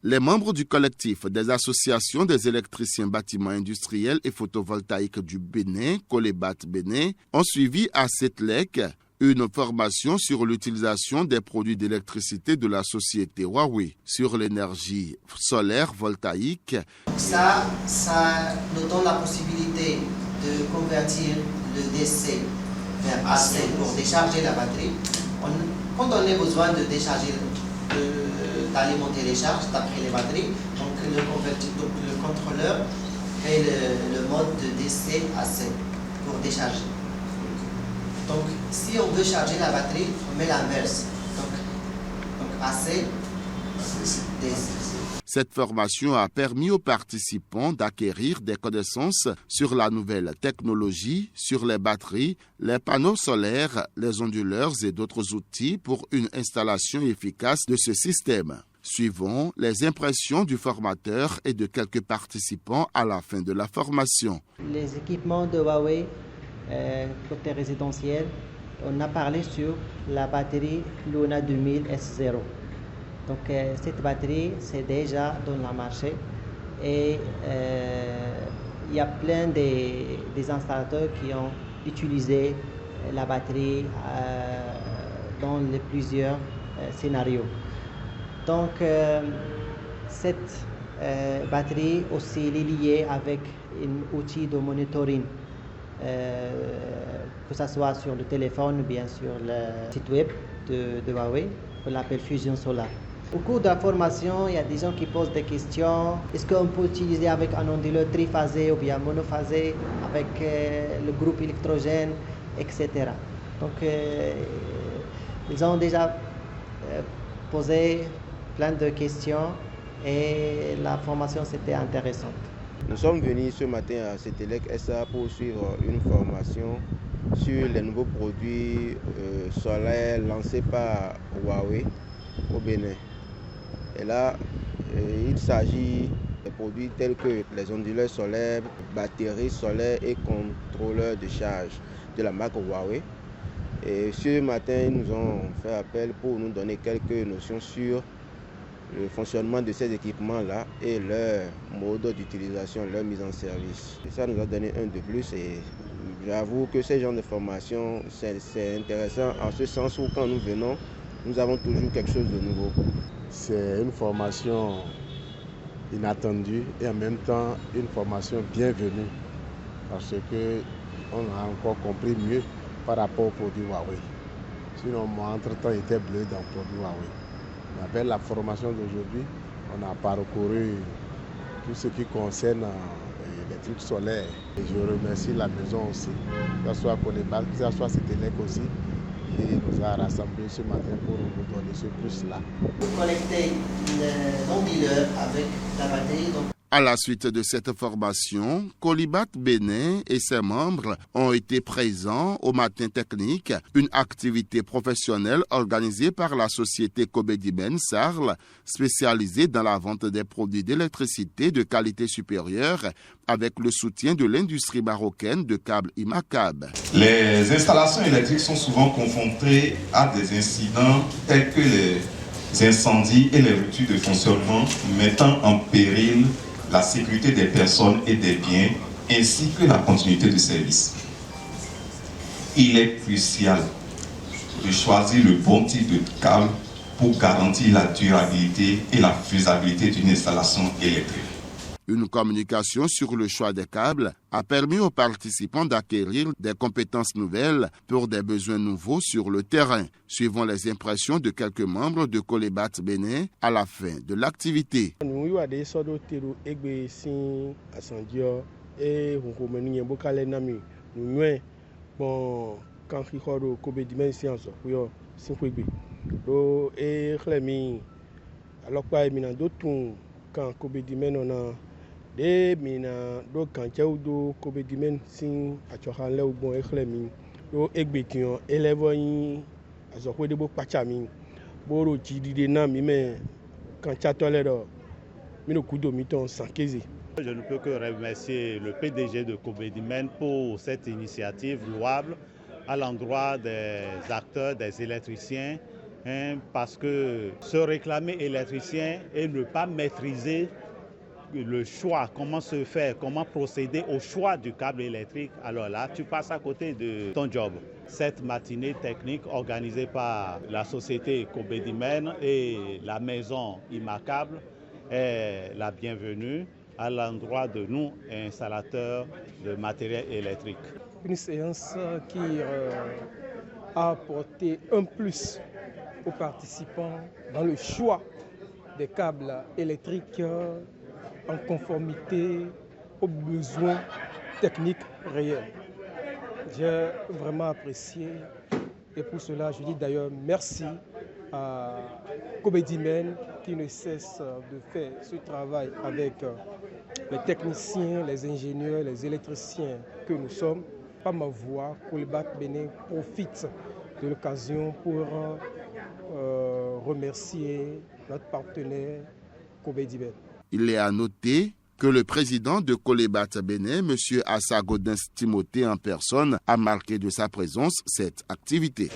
Les membres du collectif des associations des électriciens bâtiments industriels et photovoltaïques du Bénin, Colébat Bénin, ont suivi à Setlec une formation sur l'utilisation des produits d'électricité de la société Huawei sur l'énergie solaire voltaïque. Ça nous donne la possibilité de convertir le DC vers AC pour décharger la batterie. Quand on a besoin de décharger, d'alimenter les charges d'après les batteries, donc le contrôleur fait le mode de DC AC pour décharger. Donc si on veut charger la batterie, on met l'inverse. Donc AC, DC. Cette formation a permis aux participants d'acquérir des connaissances sur la nouvelle technologie, sur les batteries, les panneaux solaires, les onduleurs et d'autres outils pour une installation efficace de ce système. Suivons les impressions du formateur et de quelques participants à la fin de la formation. Les équipements de Huawei côté résidentiel, on a parlé sur la batterie Luna 2000 S0. Donc cette batterie, c'est déjà dans le marché et il y a plein des installateurs qui ont utilisé la batterie dans plusieurs scénarios. Donc cette batterie aussi est liée avec un outil de monitoring, que ce soit sur le téléphone ou bien sur le site web de Huawei, on l'appelle Fusion Solar. Au cours de la formation, il y a des gens qui posent des questions. Est-ce qu'on peut utiliser avec un onduleur triphasé ou bien monophasé, avec le groupe électrogène, etc. Donc, ils ont déjà posé plein de questions et la formation, c'était intéressante. Nous sommes venus ce matin à Setlec SA pour suivre une formation sur les nouveaux produits solaires lancés par Huawei au Bénin. Et là, il s'agit de produits tels que les onduleurs solaires, batteries solaires et contrôleurs de charge de la marque Huawei. Et ce matin, ils nous ont fait appel pour nous donner quelques notions sur le fonctionnement de ces équipements-là et leur mode d'utilisation, leur mise en service. Et ça nous a donné un de plus et j'avoue que ces genres de formation, c'est intéressant en ce sens où quand nous venons, nous avons toujours quelque chose de nouveau. C'est une formation inattendue et en même temps une formation bienvenue parce qu'on a encore compris mieux par rapport aux produits Huawei. Sinon, moi, entre-temps, j'étais bleu dans le produit Huawei. Mais avec la formation d'aujourd'hui, on a parcouru tout ce qui concerne les trucs solaires. Et je remercie la maison aussi, que ce soit Colébat, que ce soit Setlec aussi, qui nous a rassemblés ce matin pour nous donner ce plus-là. Vous connectez l'onduleur avec la batterie. À la suite de cette formation, Colébat Bénin et ses membres ont été présents au Matin Technique, une activité professionnelle organisée par la société Cobedimen Sarl, spécialisée dans la vente des produits d'électricité de qualité supérieure, avec le soutien de l'industrie marocaine de câbles IMACAB. Les installations électriques sont souvent confrontées à des incidents tels que les incendies et les ruptures de fonctionnement mettant en péril la sécurité des personnes et des biens, ainsi que la continuité du service. Il est crucial de choisir le bon type de câble pour garantir la durabilité et la faisabilité d'une installation électrique. Une communication sur le choix des câbles a permis aux participants d'acquérir des compétences nouvelles pour des besoins nouveaux sur le terrain, suivant les impressions de quelques membres de Colébat Bénin à la fin de l'activité. de mina do kanchau do Cobedimen sin achohan le ugbon ekhlemi do egbetion elevoyin azokwe de bo pachami boro chidide na mi me kanchato le do mino kudo miton sankezi. Je ne peux que remercier le PDG de Cobedimen pour cette initiative louable à l'endroit des acteurs, des électriciens parce que se réclamer électricien et ne pas maîtriser le choix, comment se faire, comment procéder au choix du câble électrique, alors là, tu passes à côté de ton job. Cette matinée technique organisée par la société Cobedimen et la maison Imacable est la bienvenue à l'endroit de nous, installateurs de matériel électrique. Une séance qui a apporté un plus aux participants dans le choix des câbles électriques en conformité aux besoins techniques réels. J'ai vraiment apprécié et pour cela je dis d'ailleurs merci à Cobedimen qui ne cesse de faire ce travail avec les techniciens, les ingénieurs, les électriciens que nous sommes. Par ma voix, Colibat Bénin profite de l'occasion pour remercier notre partenaire Cobedimen. Il est à noter que le président de Colibat Bénin, M. Assa Gaudens Timothée en personne, a marqué de sa présence cette activité.